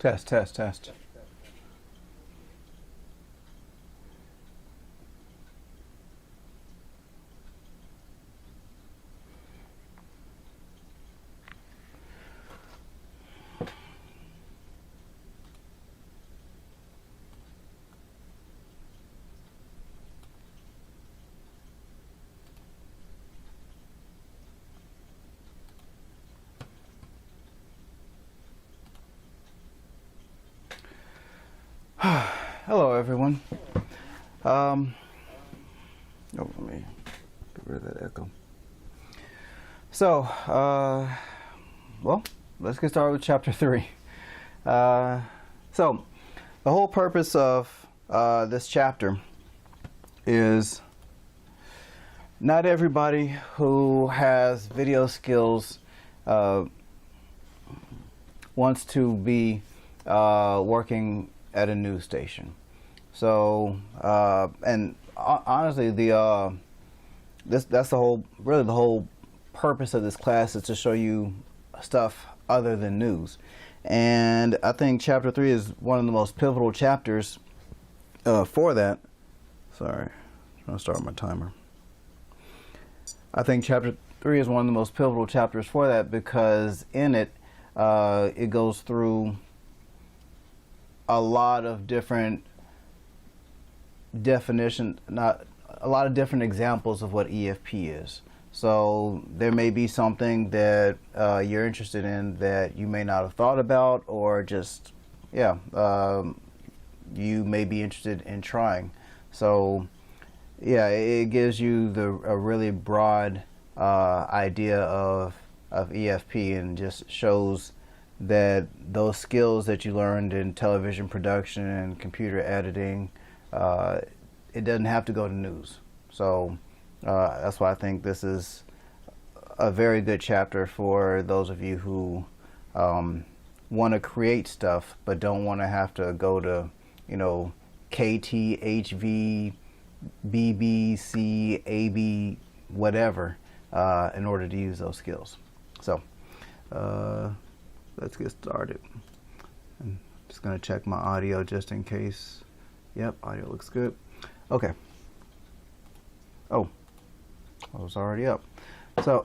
Test, test, test. Hello, everyone. Oh, let me get rid of that echo. So, well, let's get started with chapter 3. So, the whole purpose of this chapter is not everybody who has video skills wants to be working at a news station. So, and honestly, that's the whole purpose of this class, is to show you stuff other than news. And I think chapter 3 is one of the most pivotal chapters for that. Sorry, I'm trying to start my timer. I think chapter 3 is one of the most pivotal chapters for that, because in it, it goes through a lot of different a lot of different examples of what EFP is. So there may be something that you're interested in that you may not have thought about, or just, you may be interested in trying. So yeah, it gives you a really broad idea of EFP, and just shows that those skills that you learned in television production and computer editing, it doesn't have to go to news. So that's why I think this is a very good chapter for those of you who want to create stuff but don't want to have to go to, KT, HV, BBC, AB, whatever, in order to use those skills. So let's get started. I'm just going to check my audio just in case. Yep, audio looks good. Okay. Oh, I was already up. So,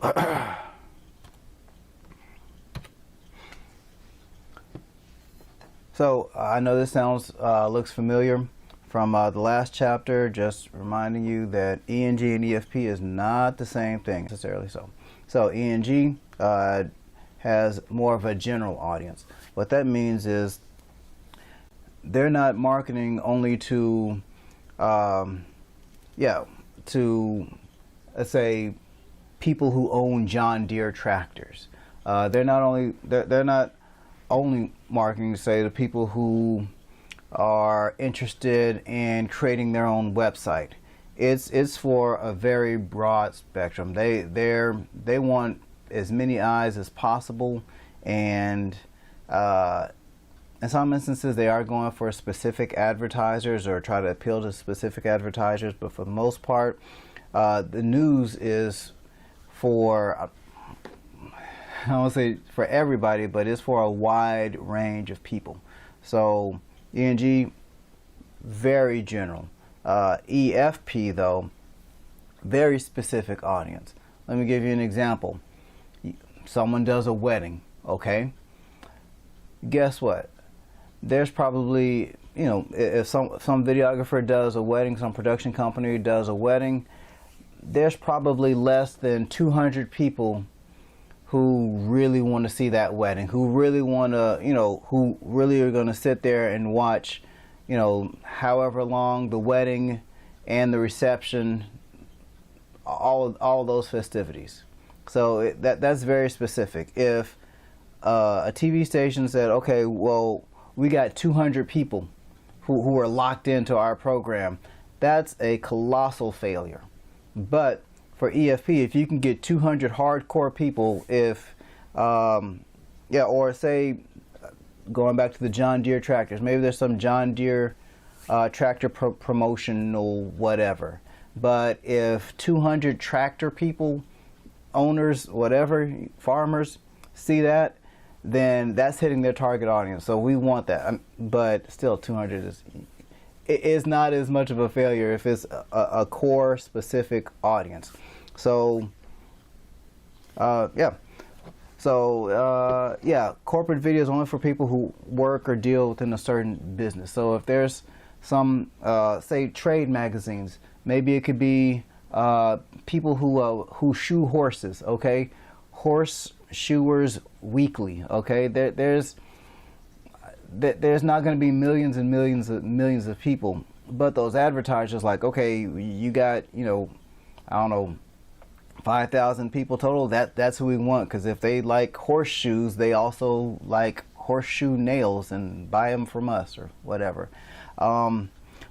I know this looks familiar from the last chapter. Just reminding you that ENG and EFP is not the same thing necessarily. So ENG has more of a general audience. What that means is they're not marketing only to, let's say, people who own John Deere tractors. They're not only marketing, say, to people who are interested in creating their own website. It's for a very broad spectrum. They want as many eyes as possible, and in some instances they are going for specific advertisers or try to appeal to specific advertisers, but for the most part the news is for, I don't want to say for everybody, but it's for a wide range of people. So ENG, very general. EFP, though, very specific audience. Let me give you an example. Someone does a wedding, okay? Guess what? There's probably, if some videographer does a wedding, some production company does a wedding, there's probably less than 200 people who really want to see that wedding, who really want to, who really are going to sit there and watch, however long the wedding and the reception, all those festivities. So that's very specific. If a TV station said, okay, well, we got 200 people who are locked into our program, that's a colossal failure. But for EFP, if you can get 200 hardcore people, or say, going back to the John Deere tractors, maybe there's some John Deere tractor promotional whatever. But if 200 tractor people, owners, whatever, farmers, see that, then that's hitting their target audience. So we want that. But still, 200 is not as much of a failure if it's a core specific audience. So yeah. So yeah, corporate video is only for people who work or deal within a certain business. So if there's some say trade magazines, maybe it could be people who shoe horses. Okay, Horse Shoers Weekly. Okay, there's not going to be millions and millions of people, but those advertisers, like, okay, you got, you know, I don't know, 5,000 people total. That's who we want, because if they like horseshoes, they also like horseshoe nails and buy them from us or whatever.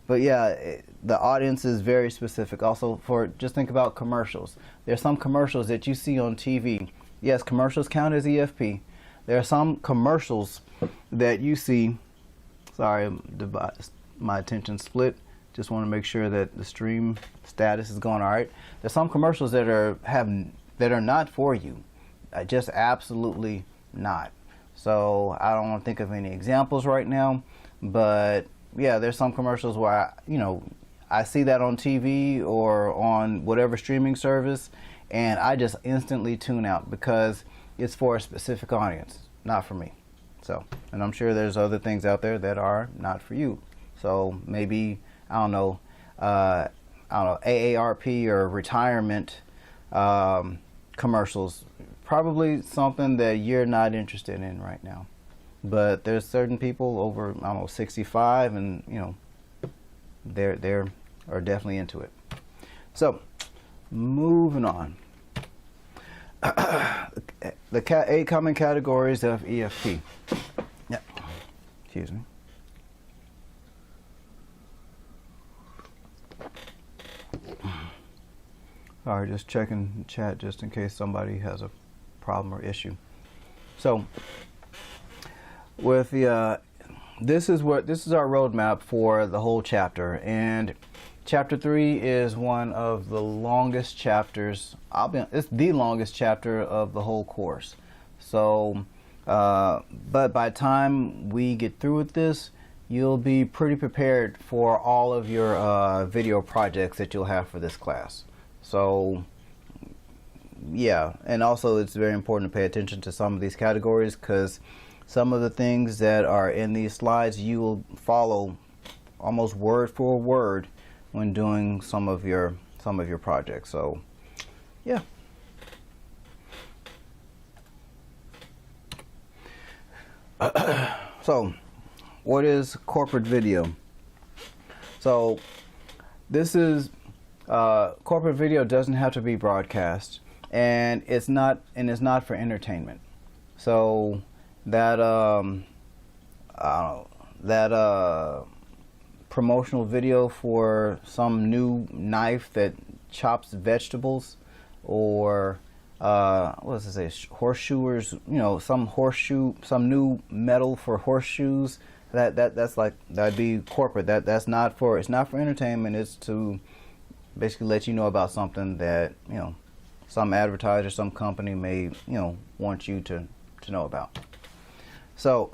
But yeah, the audience is very specific. Also, just think about commercials. There's some commercials that you see on TV. Yes, commercials count as EFP. There are some commercials that you see. Sorry, my attention split. Just want to make sure that the stream status is going all right. There's some commercials that are not for you, just absolutely not. So I don't want to think of any examples right now, but yeah, there's some commercials where I see that on TV or on whatever streaming service, and I just instantly tune out because it's for a specific audience, not for me. So, and I'm sure there's other things out there that are not for you. So maybe, I don't know, AARP or retirement commercials, probably something that you're not interested in right now. But there's certain people over, I don't know, 65, and they are definitely into it. So, moving on. The 8 common categories of EFP. Yeah. Excuse me. Sorry, just checking chat just in case somebody has a problem or issue. So, with the this is our roadmap for the whole chapter, and chapter 3 is one of the longest chapters. It's the longest chapter of the whole course. So, but by the time we get through with this, you'll be pretty prepared for all of your video projects that you'll have for this class. So, yeah, and also it's very important to pay attention to some of these categories, because some of the things that are in these slides you will follow almost word for word when doing some of your projects. So, yeah. So, what is corporate video? So, this is corporate video doesn't have to be broadcast, and it's not for entertainment. So that promotional video for some new knife that chops vegetables, or what does it say, horseshoers, some new metal for horseshoes, that'd be corporate. It's not for entertainment. It's to basically let you know about something that some advertiser, some company may want you to know about. So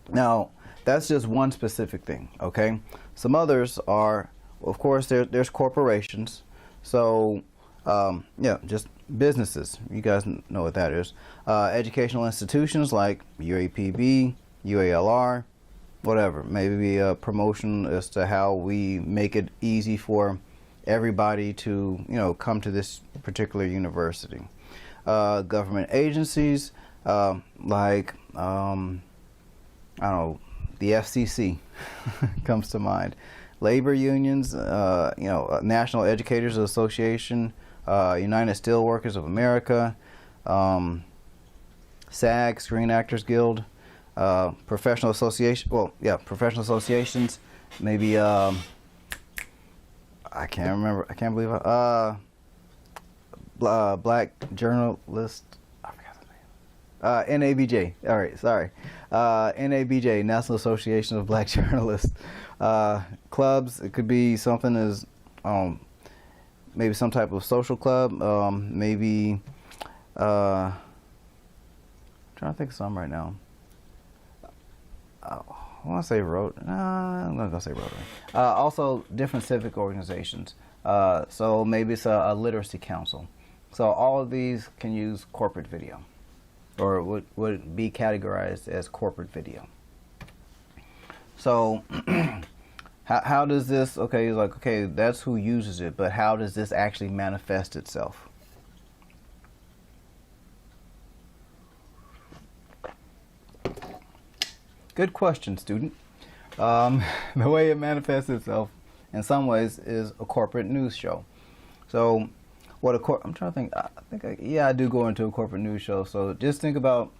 now that's just one specific thing. Okay, some others are, of course, there's corporations. So yeah, just businesses. You guys know what that is. Educational institutions like UAPB, UALR, whatever. Maybe a promotion as to how we make it easy for everybody to come to this particular university. Government agencies like I don't know, the FCC comes to mind. Labor unions, National Educators Association, United Steelworkers of America, SAG, Screen Actors Guild, professional association. Well, yeah, professional associations. Maybe I can't remember. I can't believe Black Journalist. I forgot the name. NABJ. All right, sorry. NABJ, National Association of Black Journalists. Clubs. It could be something as maybe some type of social club. Maybe trying to think of some right now. I want to say I'm not gonna say Rotary. Also, different civic organizations. So maybe it's a literacy council. So all of these can use corporate video, or would be categorized as corporate video. So how does this? Okay, like okay, that's who uses it, but how does this actually manifest itself? Good question, student. The way it manifests itself, in some ways, is a corporate news show. So, I'm trying to think. I do go into a corporate news show. So just think about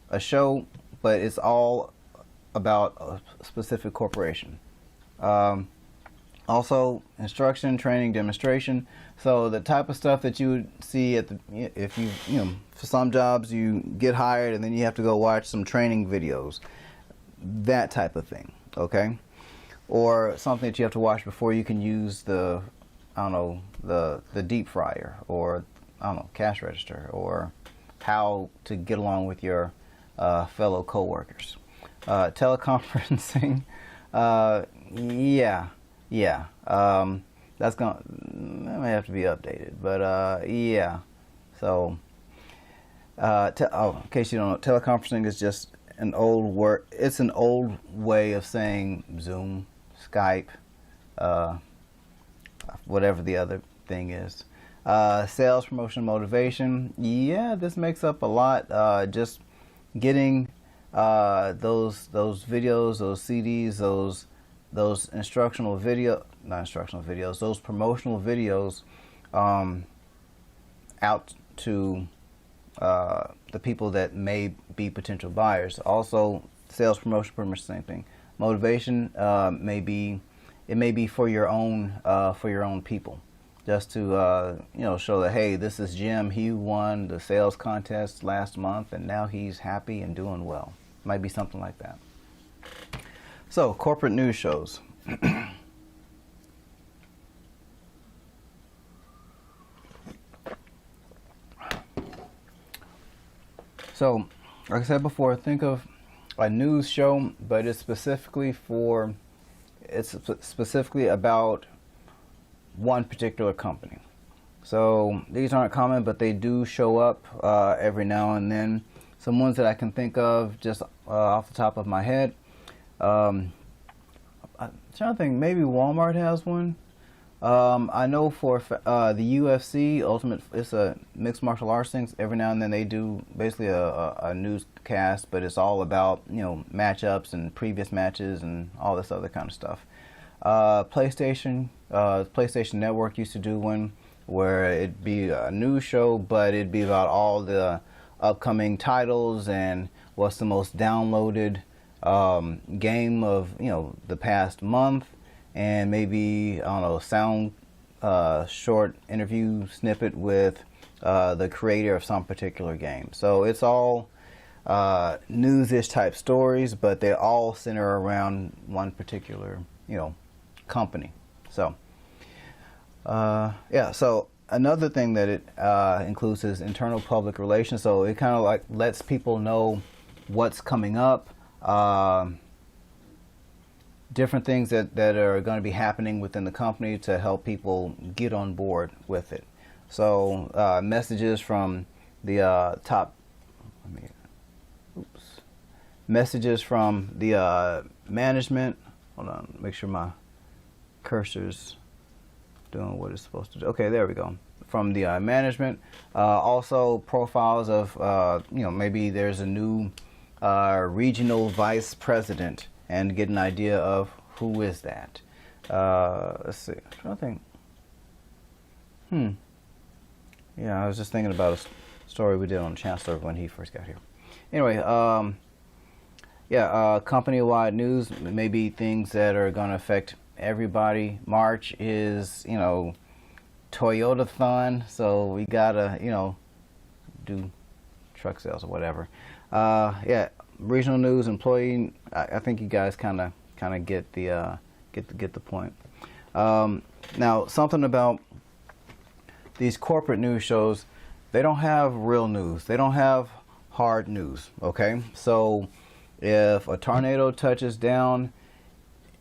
a show, but it's all about a specific corporation. Also, instruction, training, demonstration. So the type of stuff that you would see if you for some jobs you get hired and then you have to go watch some training videos. That type of thing, okay? Or something that you have to watch before you can use the deep fryer, or cash register, or how to get along with your fellow coworkers. Teleconferencing, that may have to be updated, but yeah. So, in case you don't know, teleconferencing is just an old word. It's an old way of saying Zoom, Skype, whatever the other thing is. Sales, promotion, motivation. Yeah, this makes up a lot. Just getting those videos, those CDs, those instructional video, not instructional videos, those promotional videos out to the people that may be potential buyers. Also, sales, promotion, pretty much the same thing. Motivation may be for your own people, just to show that, hey, this is Jim. He won the sales contest last month, and now he's happy and doing well. Might be something like that. So, corporate news shows. So, like I said before, think of a news show, but it's specifically about one particular company. So these aren't common, but they do show up every now and then. Some ones that I can think of just off the top of my head. I'm trying to think, maybe Walmart has one. I know for the UFC, it's a mixed martial arts thing. Every now and then they do basically a newscast, but it's all about matchups and previous matches and all this other kind of stuff. PlayStation Network used to do one where it'd be a news show, but it'd be about all the upcoming titles and what's the most downloaded game of the past month. And maybe, sound short interview snippet with the creator of some particular game. So it's all news-ish type stories, but they all center around one particular, company. So, so another thing that it includes is internal public relations. So it kind of like lets people know what's coming up, different things that are going to be happening within the company to help people get on board with it. So messages from the messages from the management. Hold on, make sure my cursor's doing what it's supposed to do. Okay, there we go. From the management. Also profiles of, maybe there's a new regional vice president, and get an idea of who is that. Let's see. I'm trying to think. Yeah, I was just thinking about a story we did on Chancellor when he first got here. Anyway, company-wide news, maybe things that are going to affect everybody. March is, Toyota-thon, so we gotta, do truck sales or whatever. Regional news, employee. I think you guys kind of get the point. Now, something about these corporate news shows, they don't have real news. They don't have hard news. Okay, so if a tornado touches down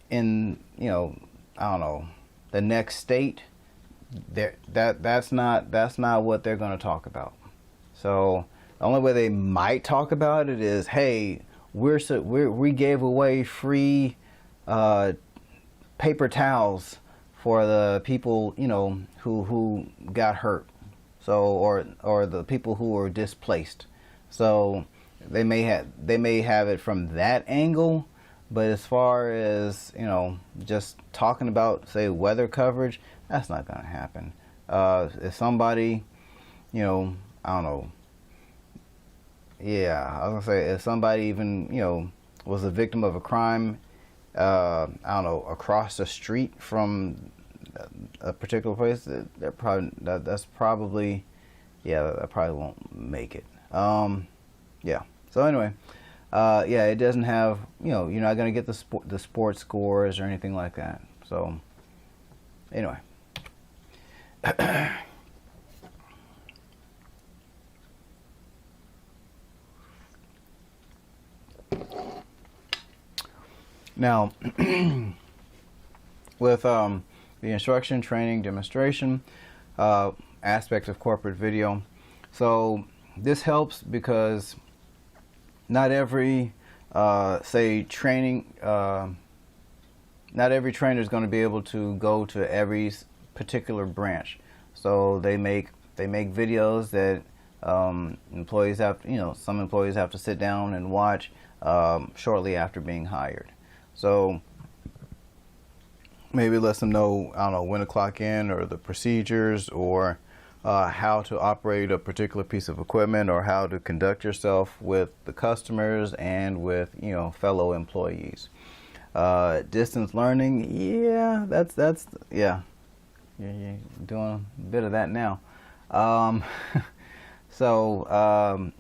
in, you know, I don't know, the next state, that's not what they're going to talk about. So the only way they might talk about it is, hey, we gave away free paper towels for the people, you know, who got hurt. So or the people who were displaced. So they may have it from that angle, but as far as, you know, just talking about, say, weather coverage, that's not going to happen. If somebody, you know, I don't know. Yeah, I was gonna say, if somebody even, you know, was a victim of a crime, I don't know, across the street from a particular place, that probably, yeah, that probably won't make it. Yeah. So anyway, yeah, it doesn't have, you know, you're not gonna get the sports scores or anything like that. So anyway. Now, with the instruction, training, demonstration aspect of corporate video, so this helps because not every, say, training, not every trainer is going to be able to go to every particular branch. So they make videos that employees have, you know, some employees have to sit down and watch shortly after being hired. So maybe lets them know, I don't know, when to clock in, or the procedures, or how to operate a particular piece of equipment, or how to conduct yourself with the customers and with, you know, fellow employees. Distance learning, yeah, that's yeah, you're doing a bit of that now. So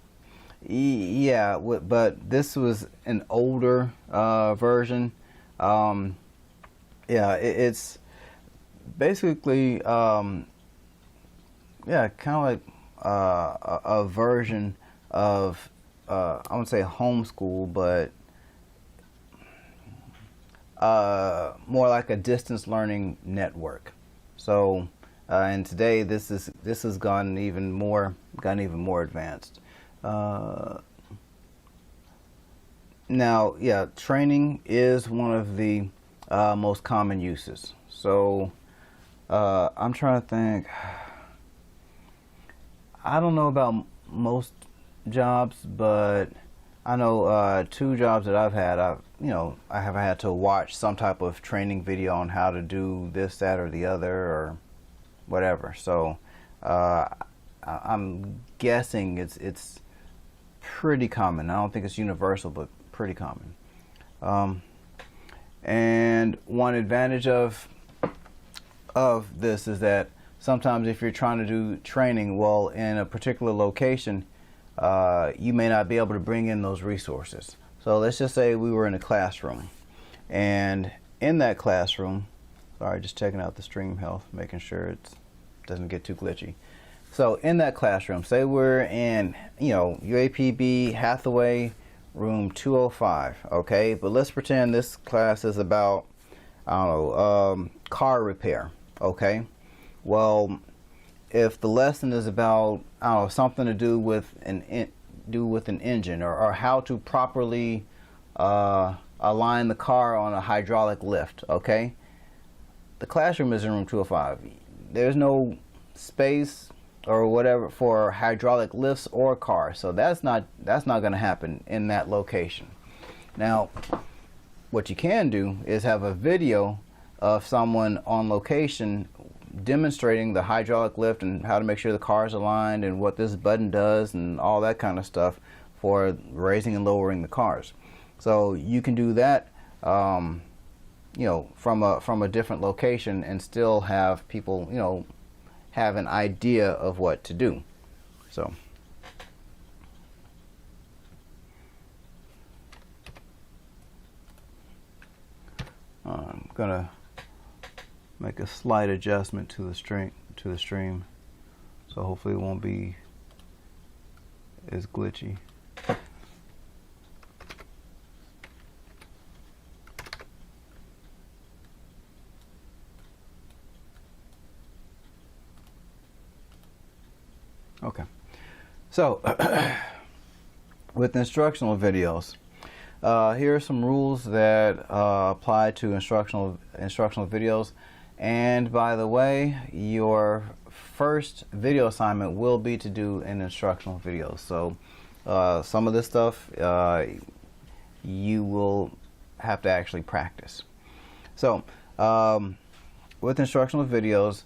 yeah, but this was an older version. Yeah, it's basically yeah, kind of like a version of I wouldn't say homeschool, but more like a distance learning network. So and today this has gotten even more advanced. Now, yeah, training is one of the most common uses. So I'm trying to think. I don't know about most jobs, but I know 2 jobs that I've had. I have had to watch some type of training video on how to do this, that, or the other, or whatever. So I'm guessing it's pretty common. I don't think it's universal, but pretty common. And one advantage of this is that sometimes if you're trying to do training, well, in a particular location, you may not be able to bring in those resources. So let's just say we were in a classroom, and in that classroom, sorry, just checking out the stream health, making sure it doesn't get too glitchy. So in that classroom, say we're in, you know, UAPB Hathaway room 205, okay? But let's pretend this class is about, I don't know, car repair, okay? Well, if the lesson is about, I don't know, something to do with an engine, or how to properly align the car on a hydraulic lift, okay? The classroom is in room 205. There's no space or whatever for hydraulic lifts or cars, so that's not going to happen in that location. Now, what you can do is have a video of someone on location demonstrating the hydraulic lift and how to make sure the car is aligned and what this button does and all that kind of stuff for raising and lowering the cars. So you can do that, you know, from a different location and still have people, you know, have an idea of what to do. So I'm gonna make a slight adjustment to the stream, so hopefully it won't be as glitchy. Okay. So, with instructional videos, here are some rules that apply to instructional videos. And by the way, your first video assignment will be to do an instructional video. So, some of this stuff you will have to actually practice. So, with instructional videos,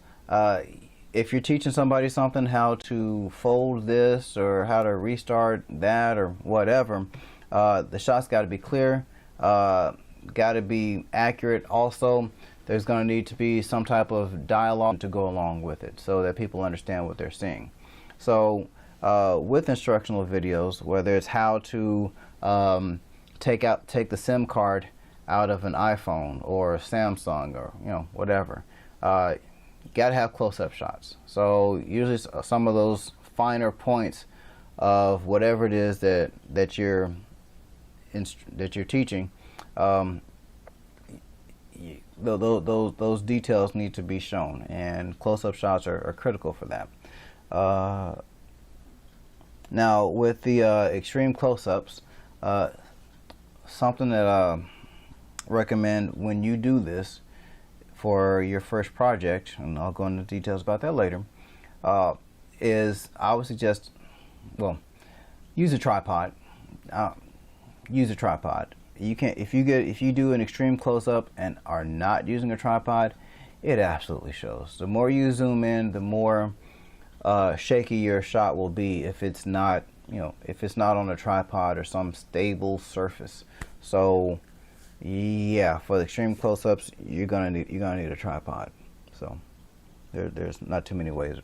if you're teaching somebody something, how to fold this or how to restart that or whatever, the shots got to be clear, got to be accurate. Also, there's going to need to be some type of dialogue to go along with it so that people understand what they're seeing. So with instructional videos, whether it's how to take the SIM card out of an iPhone or Samsung or whatever, got to have close-up shots. So usually some of those finer points of whatever it is that you're teaching, those details need to be shown, and close-up shots are critical for that. Now with the extreme close-ups, something that I recommend when you do this for your first project, and I'll go into details about that later, is I would suggest, well, use a tripod. Use a tripod. You can if you do an extreme close-up and are not using a tripod, it absolutely shows. The more you zoom in, the more shaky your shot will be if it's not on a tripod or some stable surface. So yeah, for the extreme close-ups, you're gonna need a tripod. So there's not too many ways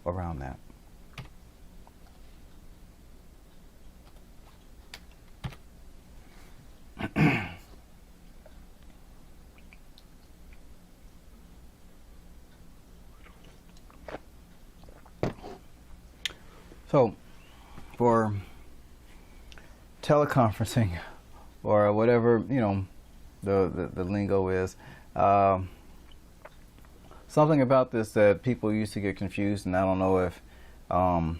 around that. So for teleconferencing, or whatever the lingo is, something about this that people used to get confused, and I don't know if kind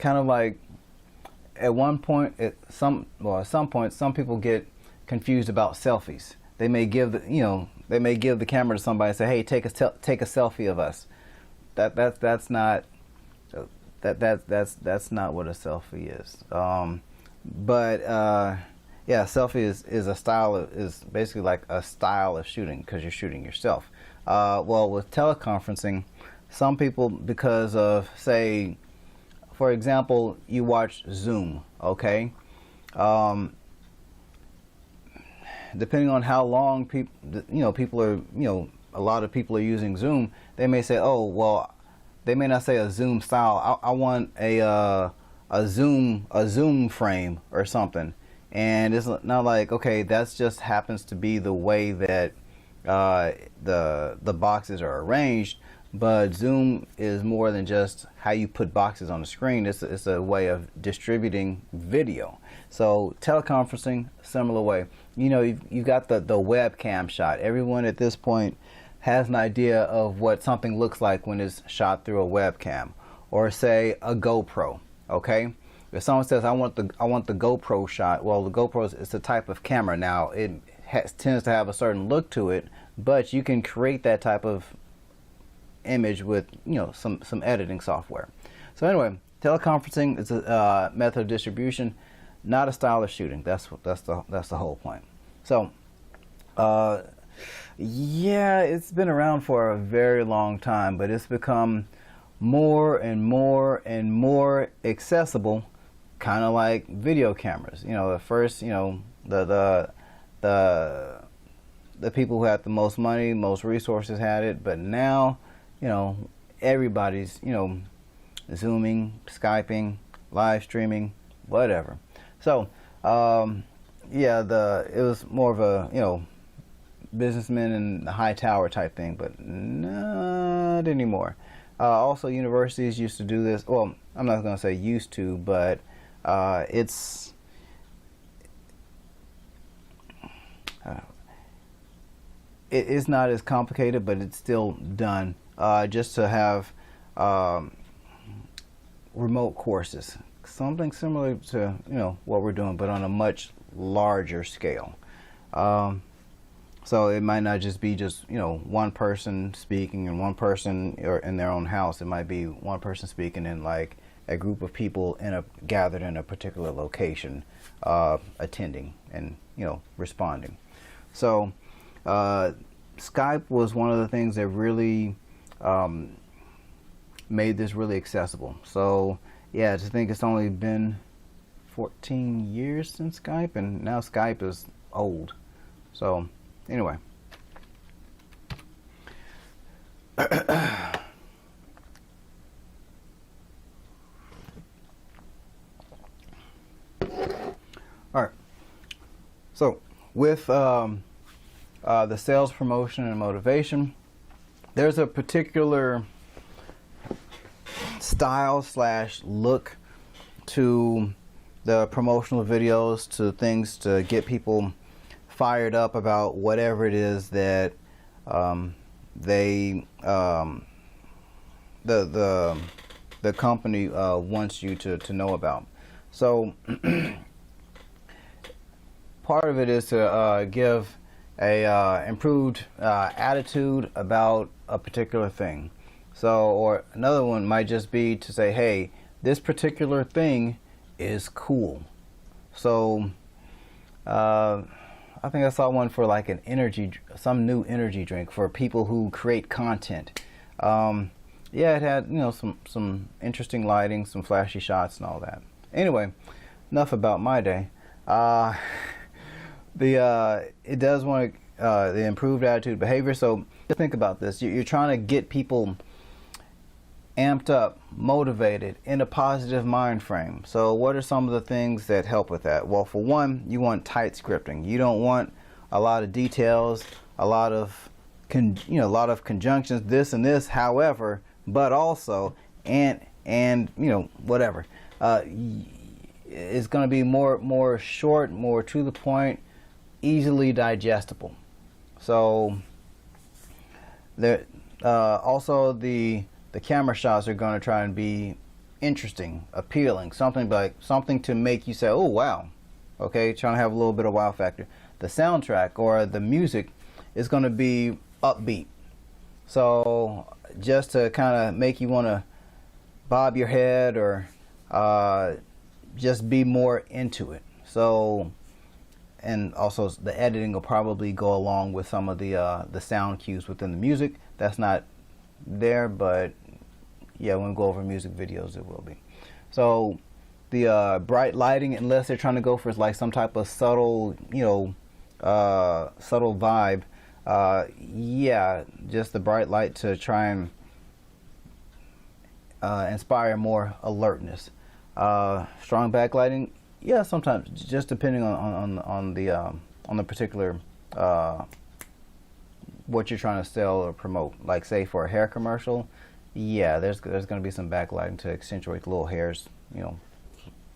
of like at one point, at some point, some people get confused about selfies. They may give the camera to somebody and say, "Hey, take a selfie of us." That's not what a selfie is. Yeah, selfie is a style is basically like a style of shooting because you're shooting yourself. Well, with teleconferencing, some people, because of, say, for example, you watch Zoom, okay? Depending on how long people are, a lot of people are using Zoom, they may say, oh, well, they may not say a Zoom style. I want a Zoom frame or something. And it's not like, okay, that's just happens to be the way that the boxes are arranged. But Zoom is more than just how you put boxes on the screen. It's a way of distributing video. So teleconferencing, similar way. You've got the webcam shot. Everyone at this point has an idea of what something looks like when it's shot through a webcam, or say a GoPro. Okay, if someone says I want the GoPro shot, well, the GoPro is a type of camera. Now it tends to have a certain look to it, but you can create that type of image with some editing software. So anyway, teleconferencing is a method of distribution, not a style of shooting. That's the whole point. So yeah, it's been around for a very long time, but it's become more and more and more accessible, kind of like video cameras. At first, the people who had the most money, most resources had it, but now, everybody's, Zooming, Skyping, live streaming, whatever. So, yeah, it was more of a, businessmen in the high tower type thing, but not anymore. Also, universities used to do this. Well, I'm not going to say used to, but it's it is not as complicated, but it's still done just to have remote courses, something similar to what we're doing, but on a much larger scale. So it might not just be one person speaking and one person or in their own house. It might be one person speaking in like a group of people gathered in a particular location, attending and responding. So Skype was one of the things that really made this really accessible. So yeah, to think it's only been 14 years since Skype, and now Skype is old. So anyway. All right. So with the sales promotion and motivation, there's a particular style / look to the promotional videos, to things to get people fired up about whatever it is that the company wants you to know about. So part of it is to give a improved attitude about a particular thing. So, or another one might just be to say, hey, this particular thing is cool. So I think I saw one for like some new energy drink for people who create content. Yeah, it had some interesting lighting, some flashy shots and all that. Anyway, enough about my day. It does want the improved attitude behavior. So think about this. You're trying to get people amped up, motivated, in a positive mind frame. So what are some of the things that help with that? Well, for one, you want tight scripting. You don't want a lot of details, a lot of conjunctions, this and this, however, but also, and whatever. It's going to be more short, more to the point, easily digestible. So there also the camera shots are going to try and be interesting, appealing, something to make you say, oh wow, okay, trying to have a little bit of wow factor. The soundtrack or the music is going to be upbeat, so just to kind of make you want to bob your head or just be more into it. So, and also the editing will probably go along with some of the sound cues within the music. That's not there, but yeah, when we go over music videos, it will be. So the bright lighting, unless they're trying to go for like some type of subtle, subtle vibe, yeah, just the bright light to try and inspire more alertness. Strong backlighting, yeah, sometimes, just depending on the particular what you're trying to sell or promote. Like say for a hair commercial, yeah, there's going to be some backlighting to accentuate the little hairs,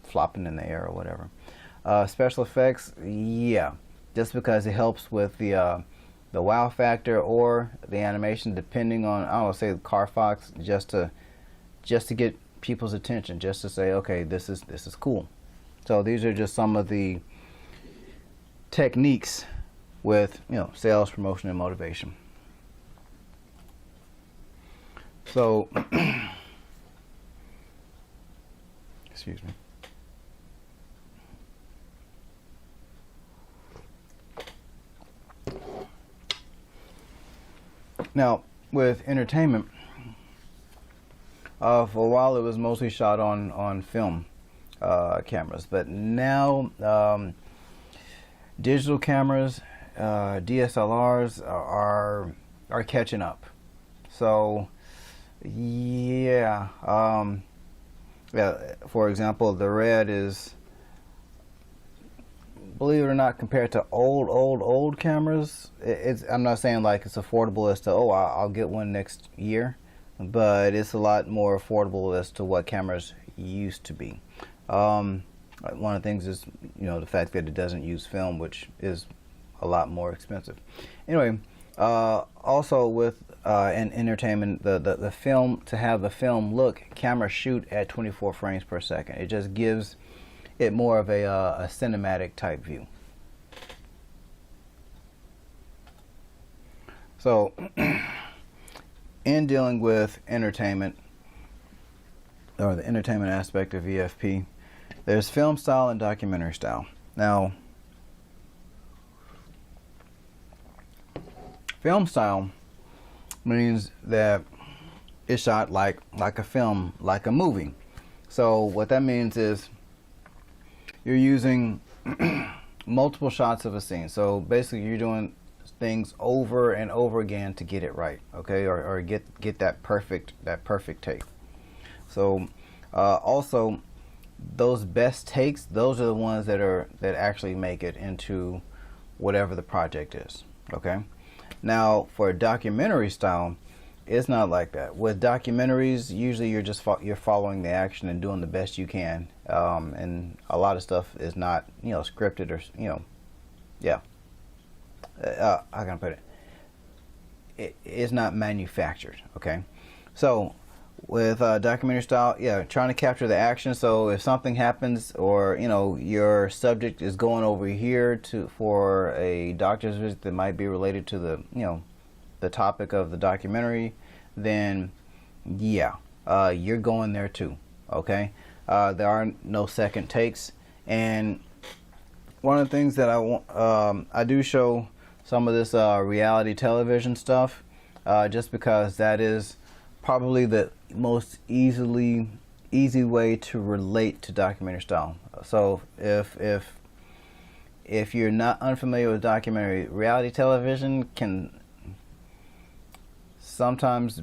flopping in the air or whatever. Special effects, yeah, just because it helps with the wow factor or the animation, depending on, I don't know, say Carfox, just to get people's attention, just to say, okay, this is cool. So these are just some of the techniques with sales, promotion, and motivation. So excuse me. Now with entertainment, for a while it was mostly shot on film cameras, but now digital cameras, DSLRs are catching up. So yeah, for example, the Red is, believe it or not, compared to old cameras, I'm not saying like it's affordable as to, oh, I'll get one next year, but it's a lot more affordable as to what cameras used to be. One of the things is, the fact that it doesn't use film, which is a lot more expensive. Anyway, Also with in entertainment, the film, to have the film look, camera shoot at 24 frames per second. It just gives it more of a cinematic type view. So in dealing with entertainment, or the entertainment aspect of VFP, there's film style and documentary style. Now, film style means that it's shot like a film, like a movie. So what that means is you're using multiple shots of a scene. So basically you're doing things over and over again to get it right, okay, or get that perfect take. So also those best takes, those are the ones that actually make it into whatever the project is, okay. Now for documentary style, it's not like that. With documentaries, usually you're following the action and doing the best you can, and a lot of stuff is not, you know, scripted, or, you know, yeah. How can I put it? It's not manufactured, okay? So with documentary style, yeah, trying to capture the action. So if something happens, or, you know, your subject is going over here for a doctor's visit that might be related to the, you know, the topic of the documentary, then yeah, you're going there too, okay? There are no second takes. And one of the things that I do show some of this reality television stuff, just because that is probably the most easy way to relate to documentary style. So if you're not unfamiliar with documentary, reality television can sometimes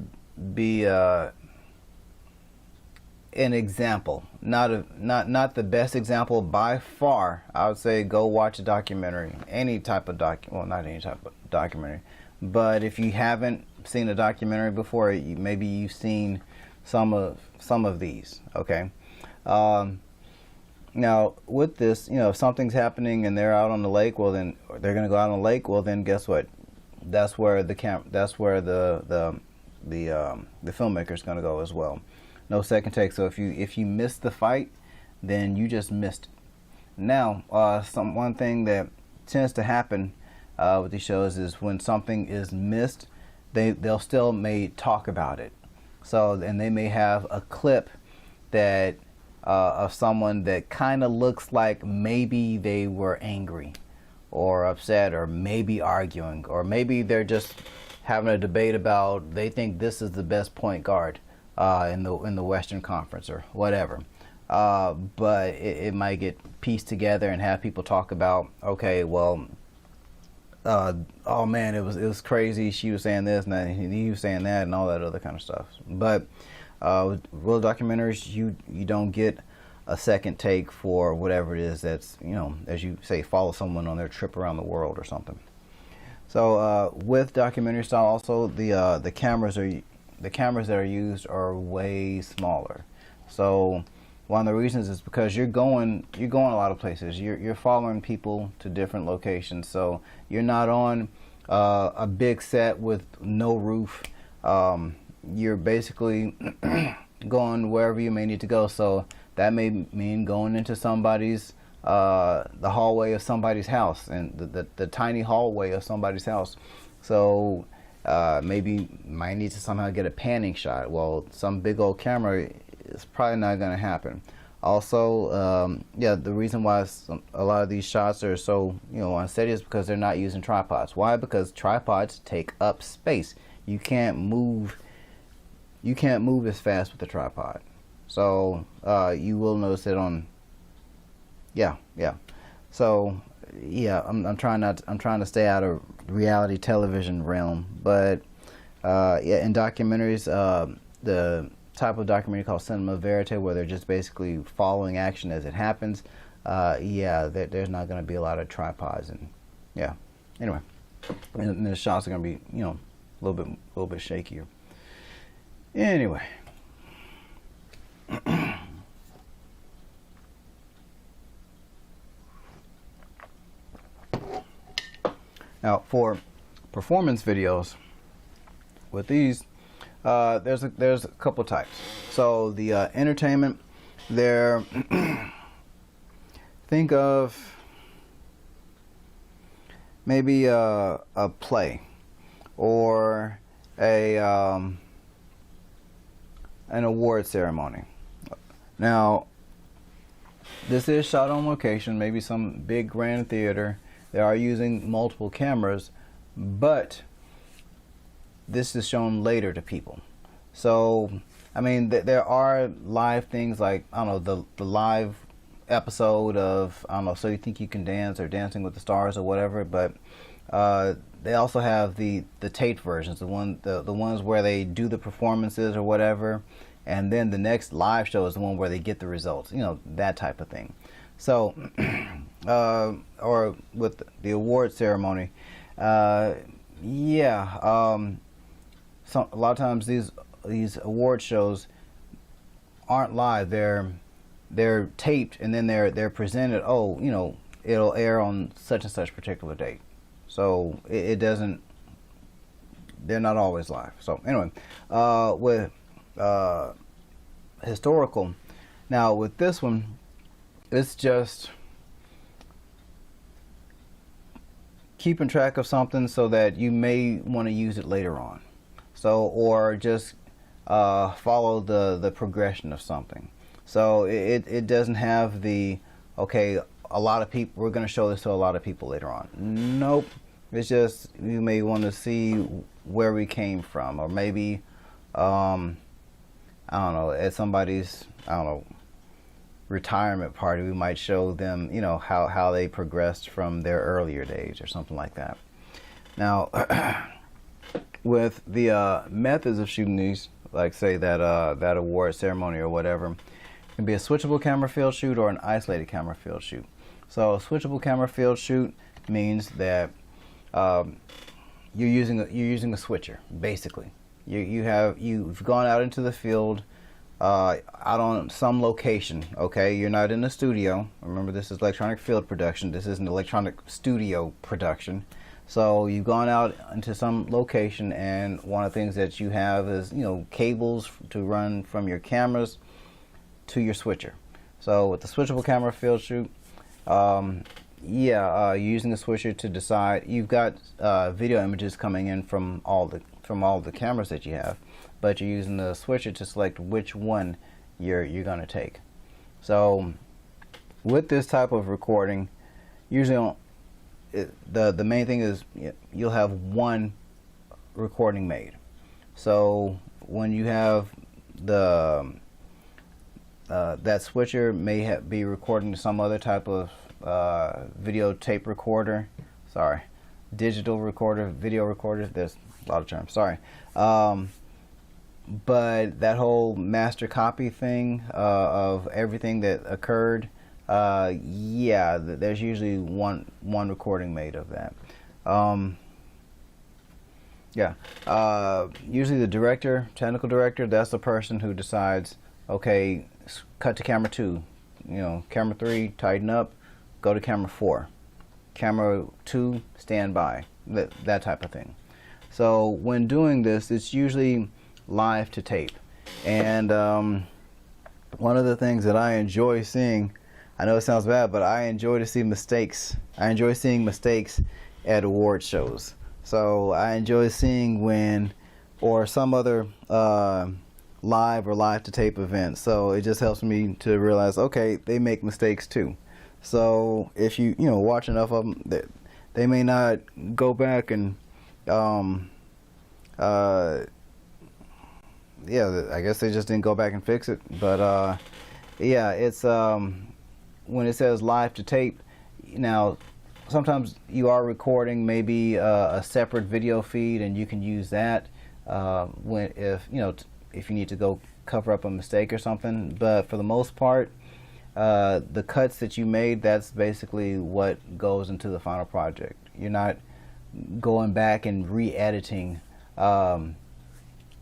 be an example, not the best example by far. I would say go watch a documentary, any type of well, not any type of documentary, but if you haven't seen a documentary before, maybe you've seen some of these, okay. Now with this, you know, if something's happening and they're out on the lake, well then they're going to go out on the lake. Well then, guess what? That's where the filmmaker is going to go as well. No second take. So if you miss the fight, then you just missed it. Now, one thing that tends to happen with these shows is when something is missed, they'll still may talk about it. So, and they may have a clip that of someone that kind of looks like maybe they were angry or upset, or maybe arguing, or maybe they're just having a debate about they think this is the best point guard in the Western Conference or whatever. But it might get pieced together and have people talk about, okay, well, oh man, it was crazy. She was saying this and he was saying that and all that other kind of stuff. But with real documentaries, you don't get a second take for whatever it is that's, you know, as you say, follow someone on their trip around the world or something. So with documentary style, also the cameras that are used are way smaller. So one of the reasons is because you're going a lot of places. You're following people to different locations. So you're not on a big set with no roof. You're basically going wherever you may need to go. So that may mean going into somebody's the hallway of somebody's house, and the tiny hallway of somebody's house. So maybe might need to somehow get a panning shot. Well, some big old camera is probably not going to happen. Also, yeah, the reason why a lot of these shots are so, you know, unsteady is because they're not using tripods. Why? Because tripods take up space. You can't move as fast with the tripod. So you will notice it on. Yeah. So yeah, I'm trying to stay out of reality television realm, but yeah, in documentaries, the type of documentary called cinema verite, where they're just basically following action as it happens. Yeah, there's not going to be a lot of tripods, and yeah. Anyway, and the shots are going to be, you know, a little bit shakier. Anyway. Now, for performance videos, with these, there's a couple types. So the entertainment, there, think of maybe a play or an award ceremony. Now, this is shot on location, maybe some big grand theater. They are using multiple cameras, but this is shown later to people. So, I mean, there are live things like, I don't know, the live episode of, I don't know, So You Think You Can Dance or Dancing with the Stars or whatever, but they also have the taped versions, the ones where they do the performances or whatever, and then the next live show is the one where they get the results, you know, that type of thing. So, or with the award ceremony, a lot of times these award shows aren't live. They're taped and then they're presented. Oh, you know, it'll air on such and such particular date. So it doesn't. They're not always live. So anyway, with historical, now with this one, it's just keeping track of something so that you may want to use it later on. So, or just follow the progression of something. So it doesn't have the, okay, a lot of people, we're going to show this to a lot of people later on. Nope. It's just, you may want to see where we came from, or maybe, I don't know, at somebody's, I don't know, retirement party, we might show them, you know, how they progressed from their earlier days or something like that. Now, with the methods of shooting these, like say that award ceremony or whatever, it can be a switchable camera field shoot or an isolated camera field shoot. So a switchable camera field shoot means that you're using a switcher, basically. You've gone out into the field, out on some location. Okay, you're not in a studio. Remember, this is electronic field production. This is an electronic studio production. So you've gone out into some location, and one of the things that you have is, you know, cables to run from your cameras to your switcher. So with the switchable camera field shoot, you're using a switcher to decide. You've got video images coming in from all the cameras that you have, but you're using the switcher to select which one you're going to take. So with this type of recording, usually the main thing is you'll have one recording made. So when you have the that switcher may be recording to some other type of videotape recorder, digital recorder, video recorder, there's a lot of terms, but that whole master copy thing of everything that occurred, there's usually one recording made of that. Usually the director, technical director, that's the person who decides, okay, cut to camera 2, you know, camera 3, tighten up, go to camera 4, camera 2, stand by, that type of thing. So when doing this, it's usually live to tape. And one of the things that I enjoy seeing, I know it sounds bad, but I enjoy to see mistakes. I enjoy seeing mistakes at award shows. So I enjoy seeing when, or some other live or live to tape event. So it just helps me to realize, okay, they make mistakes too. So if you watch enough of them, they may not go back and I guess they just didn't go back and fix it. But it's when it says live to tape, now sometimes you are recording maybe a separate video feed, and you can use that if you need to go cover up a mistake or something. But for the most part, the cuts that you made, that's basically what goes into the final project. You're not going back and re-editing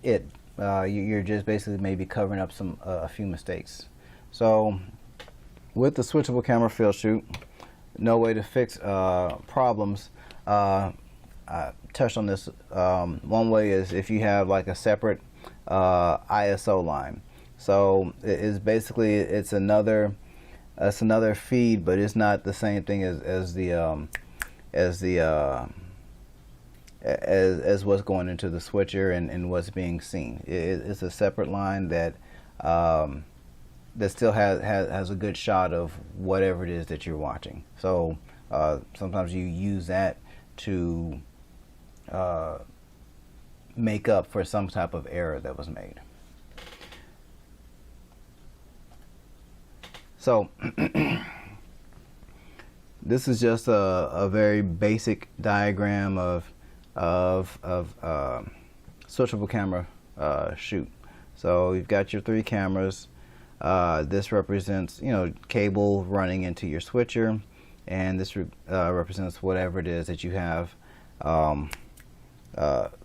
it. You're just basically maybe covering up a few mistakes. So with the switchable camera field shoot, no way to fix problems. touched on this. One way is if you have like a separate ISO line. So it's basically it's another feed, but it's not the same thing as what's going into the switcher and what's being seen. It's a separate line that that still has a good shot of whatever it is that you're watching. So sometimes you use that to make up for some type of error that was made. So this is just a very basic diagram of switchable camera shoot. So you've got your 3 cameras. This represents, cable running into your switcher, and this represents whatever it is that you have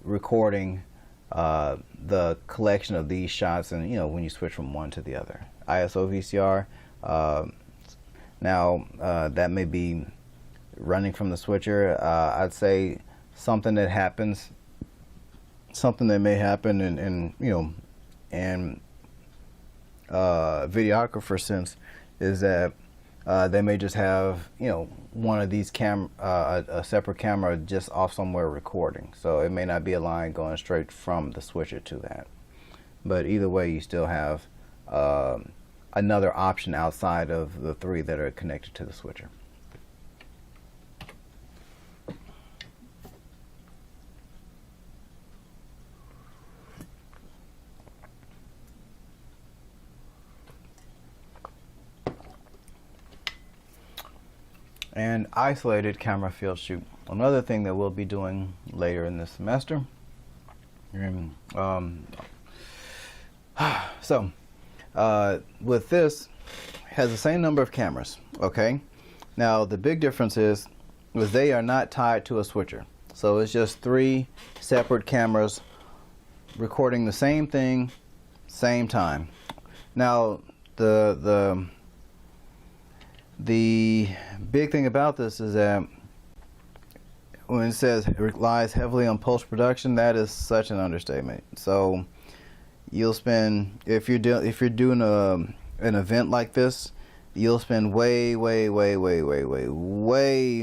recording the collection of these shots, and when you switch from one to the other. ISO VCR. Now that may be running from the switcher. I'd say something that may happen in videographer sense is that they may just have one of these a separate camera just off somewhere recording, so it may not be a line going straight from the switcher to that. But either way, you still have another option outside of the 3 that are connected to the switcher. And isolated camera field shoot. Another thing that we'll be doing later in this semester. With this, has the same number of cameras. Okay. Now the big difference is they are not tied to a switcher. So it's just 3 separate cameras recording the same thing, same time. Now the big thing about this is that when it says it relies heavily on post-production, that is such an understatement. So you'll spend, if you're doing an event like this, you'll spend way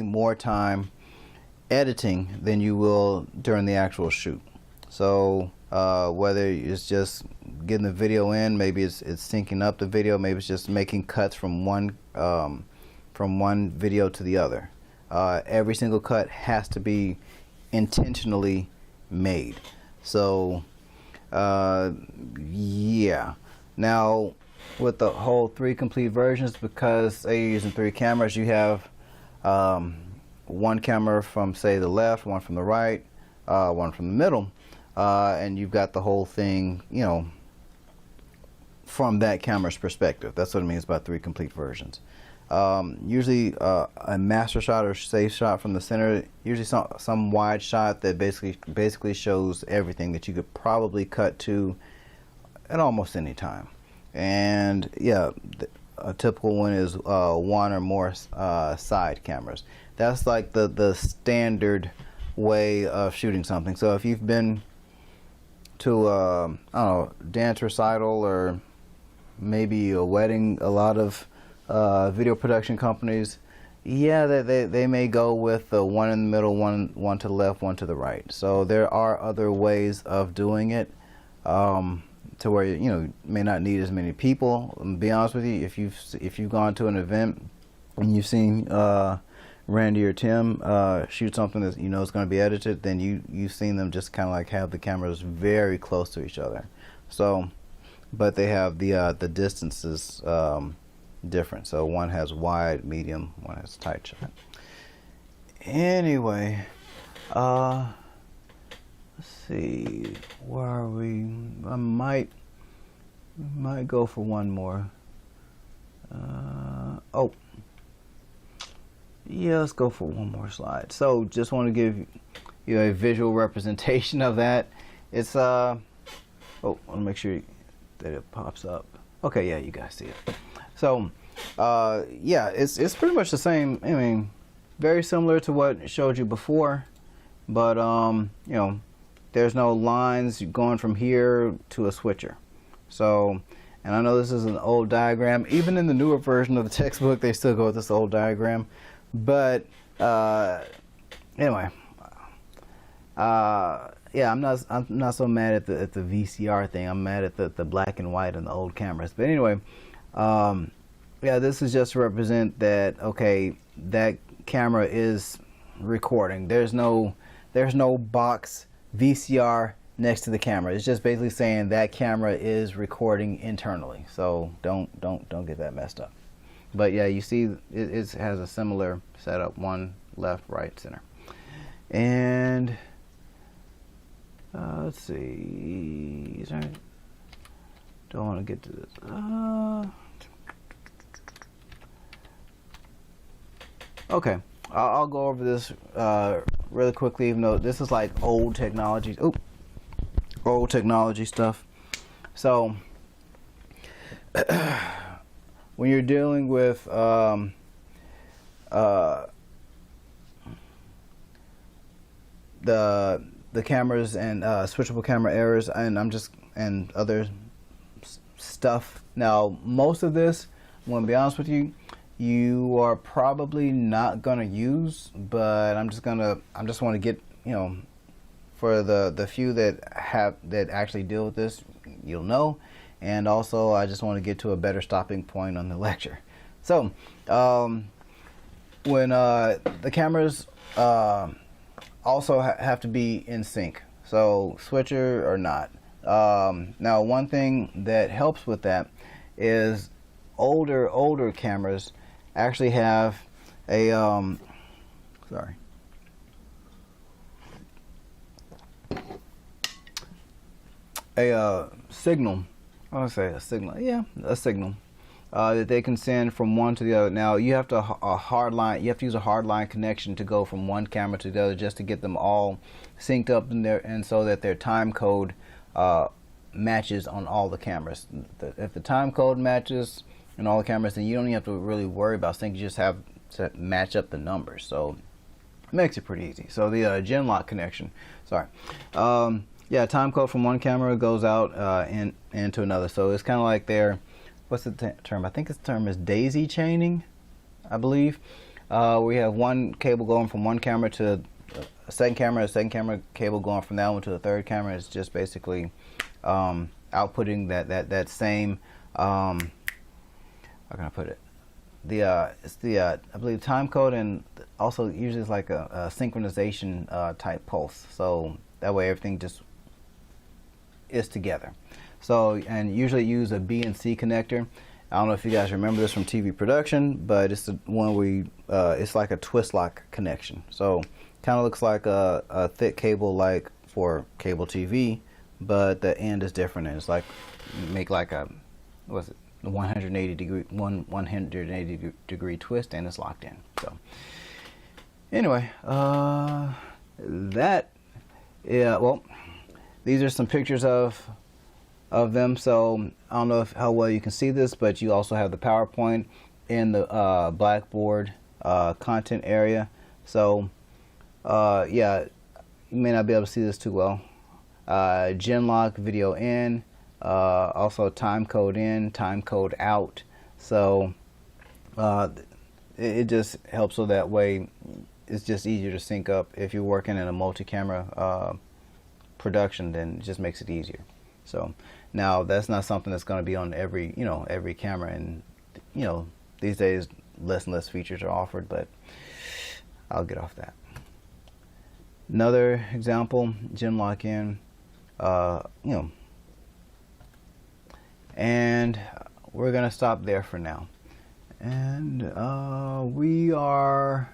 more time editing than you will during the actual shoot. So whether it's just getting the video in, maybe it's syncing up the video, maybe it's just making cuts from one video to the other. Every single cut has to be intentionally made. So yeah. Now with the whole 3 complete versions, because say you're using 3 cameras, you have one camera from, say, the left, one from the right, one from the middle, and you've got the whole thing, from that camera's perspective. That's what it means by 3 complete versions. Usually a master shot or safe shot from the center, usually some wide shot that basically shows everything that you could probably cut to at almost any time. And yeah, a typical one is 1 or more side cameras. That's like the standard way of shooting something. So if you've been to I don't know, dance recital or maybe a wedding, a lot of video production companies, yeah, they may go with the 1 in the middle, one to the left, 1 to the right. So there are other ways of doing it, to where you may not need as many people. To be honest with you, if you've gone to an event and you've seen Randy or Tim shoot something that is going to be edited, then you've seen them just kind of like have the cameras very close to each other. So, but they have the distances different. So one has wide, medium, one has tight shot. Anyway, let's see, where are we? I might go for one more. Oh, yeah, let's go for one more slide. So just want to give you a visual representation of that. It's oh, I want to make sure that it pops up. Okay, yeah, you guys see it. So yeah, it's pretty much the same. I mean, very similar to what I showed you before. but you know, there's no lines going from here to a switcher. So, and I know this is an old diagram. Even in the newer version of the textbook, they still go with this old diagram. But anyway, yeah, I'm not so mad at the VCR thing. I'm mad at the black and white and the old cameras. But anyway, yeah, this is just to represent that. Okay, that camera is recording. There's no box VCR next to the camera. It's just basically saying that camera is recording internally. So don't get that messed up. But yeah, you see it has a similar setup: one, left, right, center. And let's see. Don't want to get to this. Okay, I'll go over this really quickly, even though this is like old technology. Old technology stuff. So when you're dealing with the cameras and switchable camera errors, and other stuff. Now, most of this, I'm going to be honest with you, you are probably not going to use, but I just want to get, you know, for the few that actually deal with this, you'll know. And also, I just want to get to a better stopping point on the lecture. So, when the cameras also have to be in sync, so switcher or not. Now, one thing that helps with that is older cameras actually have a signal. I want to say a signal. Yeah, a signal that they can send from one to the other. Now you have to use a hardline connection to go from one camera to the other, just to get them all synced up in there, and so that their time code matches on all the cameras. If the time code matches in all the cameras, then you don't even have to really worry about syncing. You just have to match up the numbers. So it makes it pretty easy. So the Genlock connection. Sorry. Yeah, time code from one camera goes out into another. So it's kind of like their, what's the term? I think the term is daisy chaining, I believe. We have one cable going from one camera to a second camera cable going from that one to the third camera. It's just basically outputting that same, how can I put it? It's the I believe time code, and also usually it's like a synchronization type pulse. So that way everything just is together. So, and usually use a B and C connector. I don't know if you guys remember this from TV production, but it's the one it's like a twist lock connection. So kind of looks like a thick cable, like for cable TV, but the end is different, and it's like make like a, what's it, 180 degree twist, and it's locked in. So anyway, well, these are some pictures of them. So I don't know how well you can see this, but you also have the PowerPoint in the Blackboard content area. So yeah, you may not be able to see this too well. Genlock video in, also time code in, time code out. So it just helps, so that way it's just easier to sync up. If you're working in a multi-camera production, then it just makes it easier. So now that's not something that's going to be on every camera, and these days less and less features are offered, but I'll get off that. Another example, Genlock in, and we're gonna stop there for now. And we are,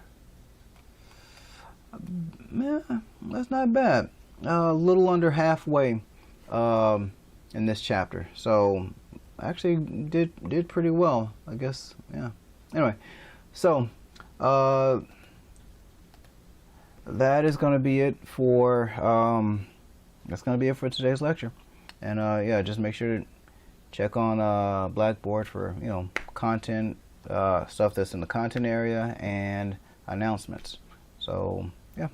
that's not bad. A little under halfway in this chapter, so actually did pretty well, I guess. Yeah. Anyway, so that is going to be it for today's lecture. And yeah, just make sure to check on Blackboard for content stuff that's in the content area and announcements. So yeah.